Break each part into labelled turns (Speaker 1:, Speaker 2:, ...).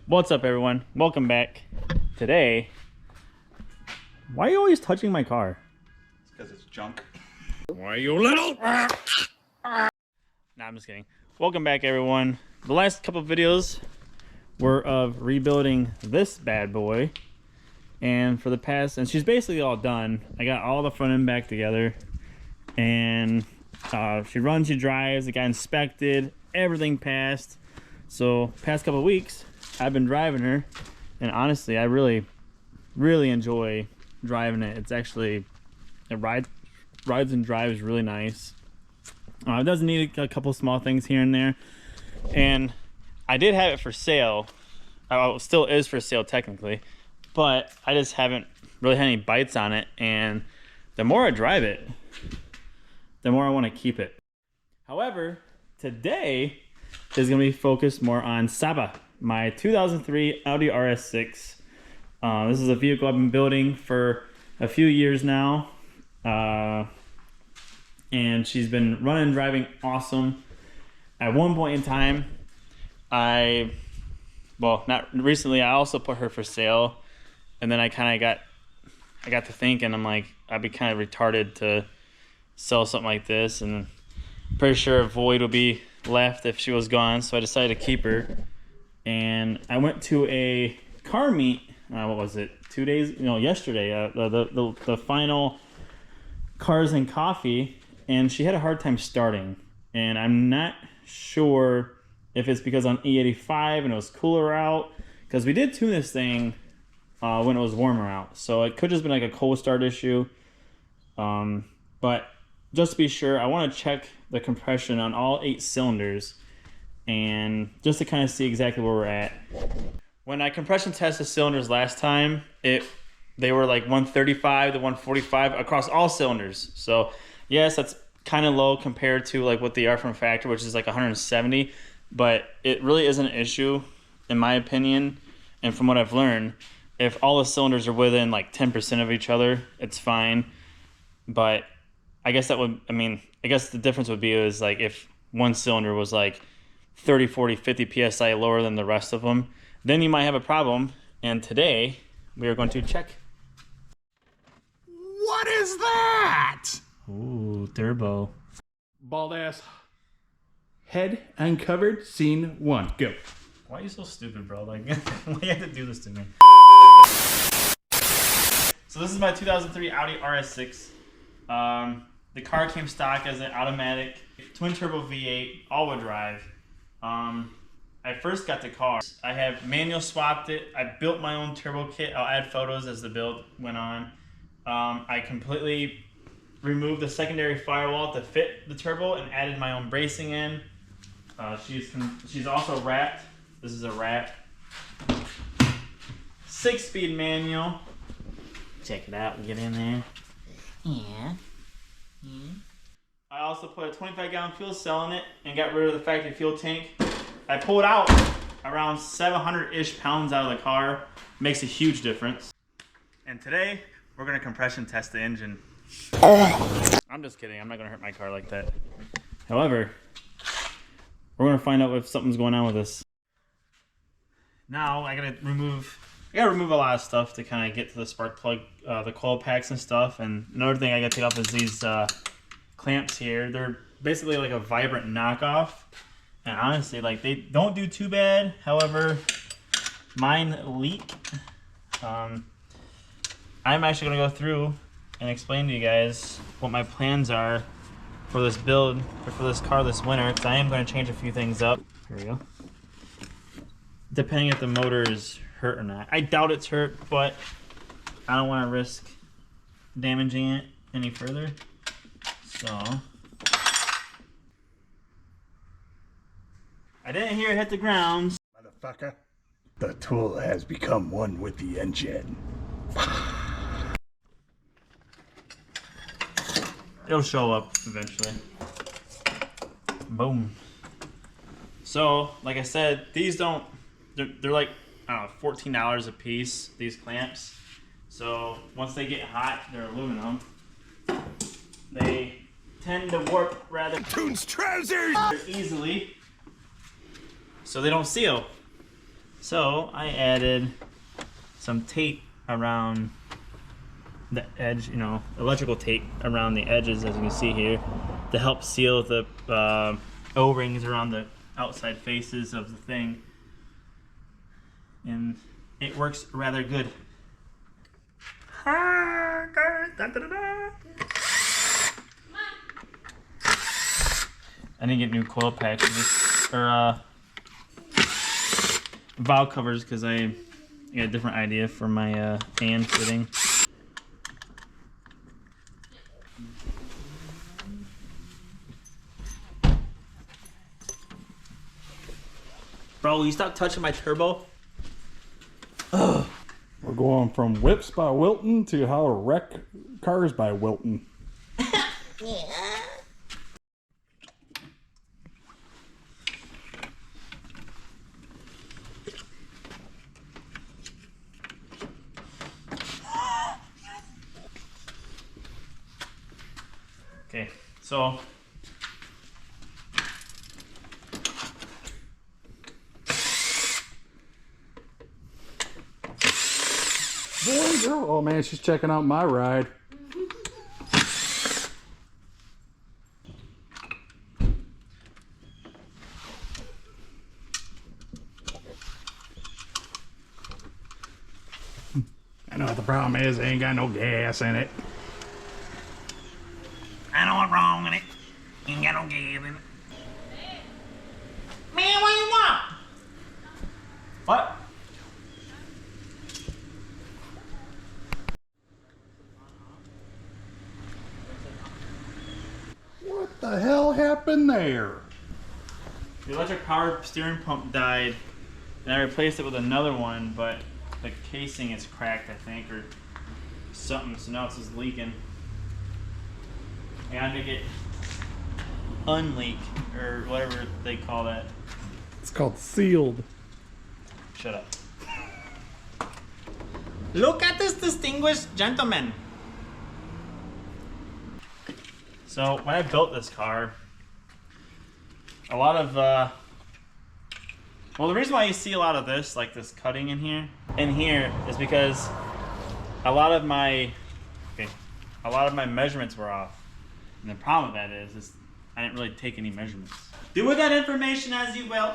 Speaker 1: What's up, everyone? Welcome back. Today, why are you always touching my car?
Speaker 2: It's because it's junk.
Speaker 1: Why are you little? Nah, I'm just kidding. Welcome back, everyone. The last couple of videos were of rebuilding this bad boy. And for the past, and she's basically all done. I got all the front end back together. And she runs, she drives, it got inspected, everything passed. So, past couple of weeks, I've been driving her, and honestly, I really enjoy driving it. It's actually, it rides and drives really nice. It does need a couple small things here and there, and I did have it for sale. It still is for sale technically, but I just haven't really had any bites on it, and the more I drive it, the more I want to keep it. However, today is going to be focused more on SABA, my 2003 Audi RS6. This is a vehicle I've been building for a few years now, and she's been running and driving awesome. At one point in time, not recently, I also put her for sale, and then I got to thinking, I'm like, I'd be kind of retarded to sell something like this, and I'm pretty sure a void would be left if she was gone, so I decided to keep her. And I went to a car meet, what was it, yesterday, the final Cars and Coffee, and she had a hard time starting, and I'm not sure if it's because on E85 and it was cooler out, because we did tune this thing when it was warmer out, so it could just been like a cold start issue. But just to be sure, I want to check the compression on all 8 cylinders, and just to kind of see exactly where we're at. When I compression tested the cylinders last time, they were like 135 to 145 across all cylinders. So yes, that's kind of low compared to like what they are from factory, which is like 170, but it really isn't an issue in my opinion. And from what I've learned, if all the cylinders are within like 10% of each other, it's fine. But I guess I guess the difference would be is like if one cylinder was like 30, 40, 50 PSI lower than the rest of them, then you might have a problem. And today we are going to check.
Speaker 2: What is that?
Speaker 1: Ooh, turbo.
Speaker 2: Bald ass. Head uncovered, scene 1. Go.
Speaker 1: Why are you so stupid, bro? Like, why you have to do this to me? So this is my 2003 Audi RS6. The car came stock as an automatic twin turbo V8 all-wheel drive. I first got the car. I have manual swapped it. I built my own turbo kit. I'll add photos as the build went on. I completely removed the secondary firewall to fit the turbo and added my own bracing in. She's also wrapped. This is a wrap. 6-speed manual. Check it out and get in there. Yeah. I also put a 25-gallon fuel cell in it and got rid of the factory fuel tank. I pulled out around 700-ish pounds out of the car. Makes a huge difference. And today, we're going to compression test the engine. I'm just kidding. I'm not going to hurt my car like that. However, we're going to find out if something's going on with this. Now, I got to remove a lot of stuff to kind of get to the spark plug, the coil packs and stuff. And another thing I got to take off is these clamps here. They're basically like a Vibrant knockoff. And honestly, like, they don't do too bad. However, mine leak. I'm actually going to go through and explain to you guys what my plans are for this build, or for this car this winter, because I am going to change a few things up. Here we go. Depending if the motor is hurt or not. I doubt it's hurt, but I don't want to risk damaging it any further. So I didn't hear it hit the ground.
Speaker 2: Motherfucker. The tool has become one with the engine.
Speaker 1: It'll show up eventually. Boom. So, like I said, these they're like, I don't know, $14 a piece, these clamps. So, once they get hot, they're aluminum. They tend to warp rather
Speaker 2: Coon's trousers!
Speaker 1: easily, so they don't seal. So I added some tape around the edge, you know, electrical tape around the edges, as you can see here, to help seal the O-rings around the outside faces of the thing. And it works rather good. I didn't get new coil patches or valve covers because I got a different idea for my fan fitting. Bro, will you stop touching my turbo? Ugh.
Speaker 3: We're going from whips by Wilton to how to wreck cars by Wilton.
Speaker 4: Yeah.
Speaker 1: Okay, so
Speaker 3: Boy, girl. Oh man, she's checking out my ride. I know what the problem is. They ain't got no gas in it.
Speaker 4: I know what's wrong with it. Ain't got no gas in it. Man, what you want?
Speaker 1: what?
Speaker 3: What the hell happened there?
Speaker 1: The electric power steering pump died, and I replaced it with another one, but the casing is cracked, I think, or something, so now it's just leaking. I gotta make it unleak, or whatever they call that.
Speaker 3: It's called sealed.
Speaker 1: Shut up.
Speaker 4: Look at this distinguished gentleman.
Speaker 1: So when I built this car, a lot of well, the reason why you see a lot of this, like this cutting in here, is because a lot of my measurements were off, and the problem with that is I didn't really take any measurements.
Speaker 4: Do with that information as you will.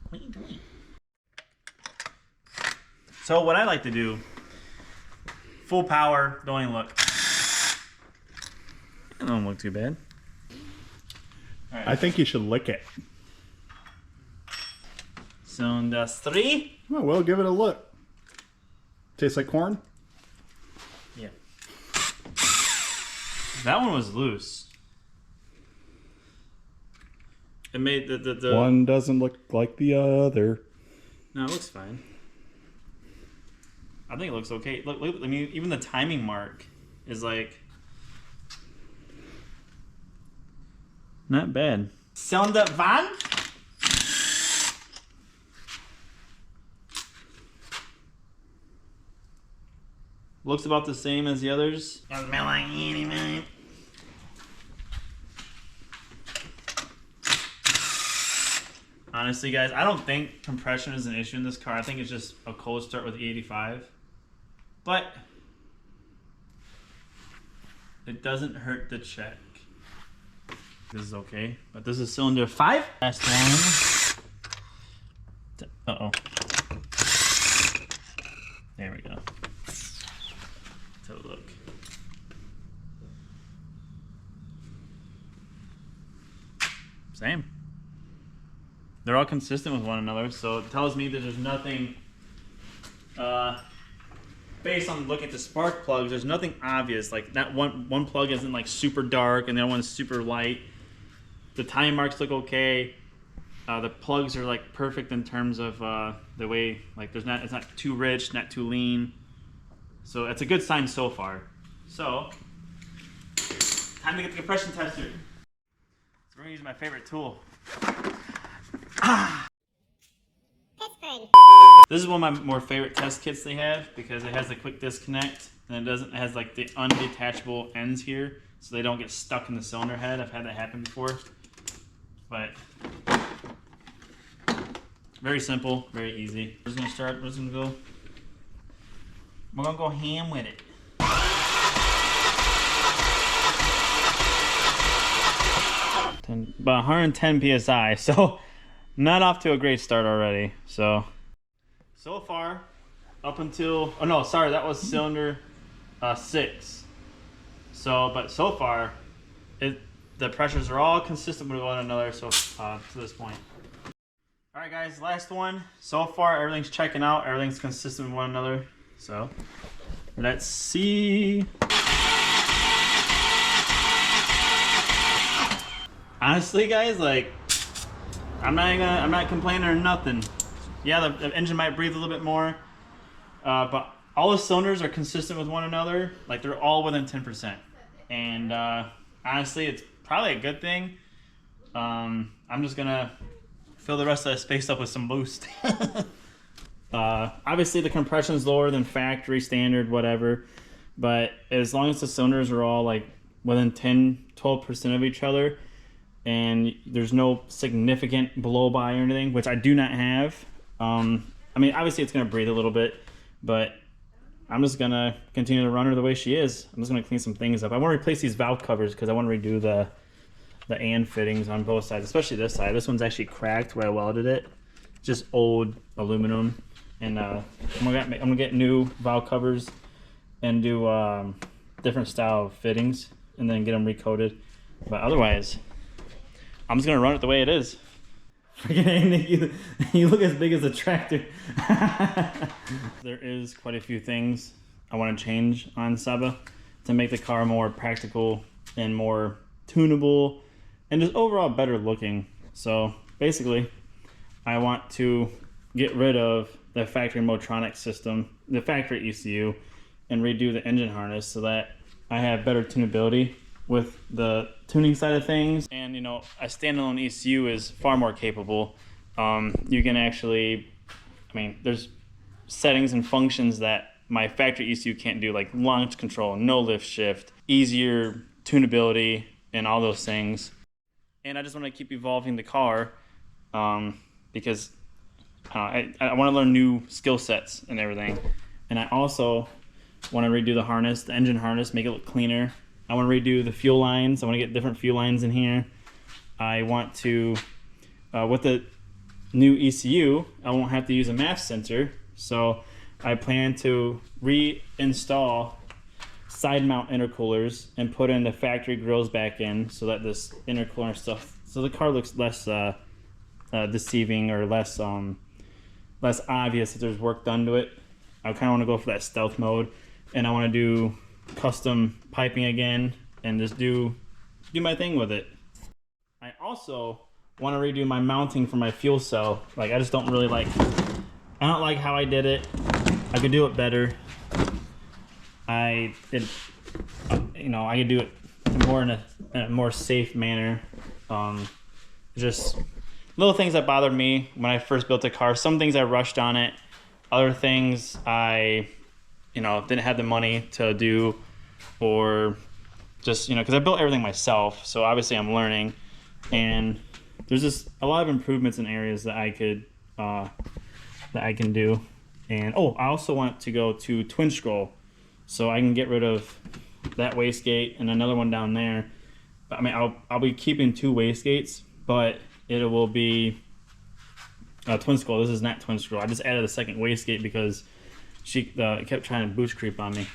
Speaker 4: What are you doing?
Speaker 1: So what I like to do, full power, don't even look. It don't look too bad. All right.
Speaker 3: I think you should lick it.
Speaker 1: Cylinder 3.
Speaker 3: Oh, well, give it a look. Tastes like corn?
Speaker 1: Yeah. That one was loose. It made the
Speaker 3: One doesn't look like the other.
Speaker 1: No, it looks fine. I think it looks okay. Look, I mean, even the timing mark is like not bad.
Speaker 4: Cylinder van?
Speaker 1: Looks about the same as the others.
Speaker 4: Doesn't smell like anything.
Speaker 1: Honestly, guys, I don't think compression is an issue in this car. I think it's just a cold start with the 85. But it doesn't hurt to check. This is okay. But this is cylinder 5. Last one. Uh-oh. There we go. Let's have a look. Same. They're all consistent with one another, so it tells me that there's nothing, based on looking at the spark plugs, there's nothing obvious. Like that one plug isn't like super dark and the other one's super light. The time marks look okay. The plugs are like perfect in terms of the way, like it's not too rich, not too lean. So that's a good sign so far. So, time to get the compression tester. So we're gonna use my favorite tool. This is one of my more favorite test kits they have because it has the quick disconnect and it has like the undetachable ends here, so they don't get stuck in the cylinder head. I've had that happen before. But very simple, very easy. We're just gonna start, we're gonna go ham with it. About 110 psi, so not off to a great start already. So far, up until, oh no, sorry, that was cylinder 6. But so far, the pressures are all consistent with one another. So to this point. All right, guys, last one. So far, everything's checking out. Everything's consistent with one another. So let's see. Honestly, guys, like, I'm not complaining or nothing. Yeah, the engine might breathe a little bit more, but all the cylinders are consistent with one another. Like, they're all within 10%. And honestly, it's probably a good thing. I'm just gonna fill the rest of the space up with some boost. Obviously, the compression's lower than factory standard, whatever. But as long as the cylinders are all like within 10-12% of each other, and there's no significant blow by or anything, which I do not have. I mean, obviously it's gonna breathe a little bit, but I'm just gonna continue to run her the way she is. I'm just gonna clean some things up. I want to replace these valve covers because I want to redo the and fittings on both sides, especially this side. This one's actually cracked where I welded it. Just old aluminum, and I'm gonna get new valve covers and do different style of fittings, and then get them recoated. But otherwise, I'm just gonna run it the way it is. Freaking, you look as big as a tractor. There is quite a few things I want to change on SABA to make the car more practical and more tunable and just overall better looking. So basically, I want to get rid of the factory Motronic system, the factory ECU, and redo the engine harness so that I have better tunability with the tuning side of things. And you know, a standalone ECU is far more capable. You can actually, I mean, there's settings and functions that my factory ECU can't do, like launch control, no lift shift, easier tunability, and all those things. And I just want to keep evolving the car because I want to learn new skill sets and everything. And I also want to redo the harness, the engine harness, make it look cleaner. I want to redo the fuel lines. I want to get different fuel lines in here. I want to, with the new ECU, I won't have to use a MAF sensor. So I plan to reinstall side mount intercoolers and put in the factory grills back in so that this intercooler stuff, so the car looks less deceiving or less obvious if there's work done to it. I kind of want to go for that stealth mode, and I want to do custom piping again and just do my thing with it. I also want to redo my mounting for my fuel cell. Like, I just don't really like, I don't like how I did it. I could do it better. I could do it more in a more safe manner. Just little things that bothered me when I first built the car. Some things I rushed on it. Other things I didn't have the money to do, or just, because I built everything myself, so obviously I'm learning, and there's just a lot of improvements in areas that I can do. And I also want to go to twin scroll, so I can get rid of that wastegate and another one down there. I mean, I'll be keeping 2 wastegates, but it will be twin scroll. This is not twin scroll. I just added a second wastegate because she kept trying to boost creep on me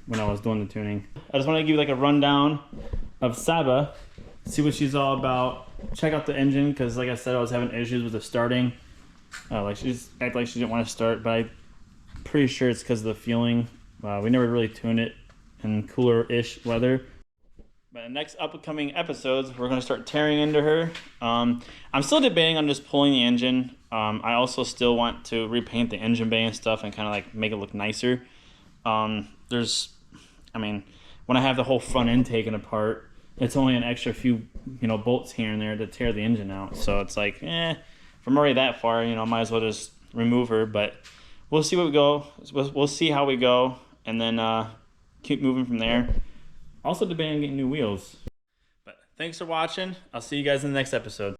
Speaker 1: when I was doing the tuning. I just want to give you like a rundown of SABA, see what she's all about. Check out the engine, because like I said, I was having issues with the starting. Like, she just acted like she didn't want to start, but I'm pretty sure it's because of the fueling. We never really tuned it in cooler-ish weather. But in the next upcoming episodes, we're going to start tearing into her. I'm still debating on just pulling the engine. I also still want to repaint the engine bay and stuff and kind of like make it look nicer. When I have the whole front end taken apart, it's only an extra few, bolts here and there to tear the engine out. So it's like, if I'm already that far, might as well just remove her. But we'll see what we go. We'll see how we go, and then keep moving from there. Also debating on getting new wheels. But thanks for watching. I'll see you guys in the next episode.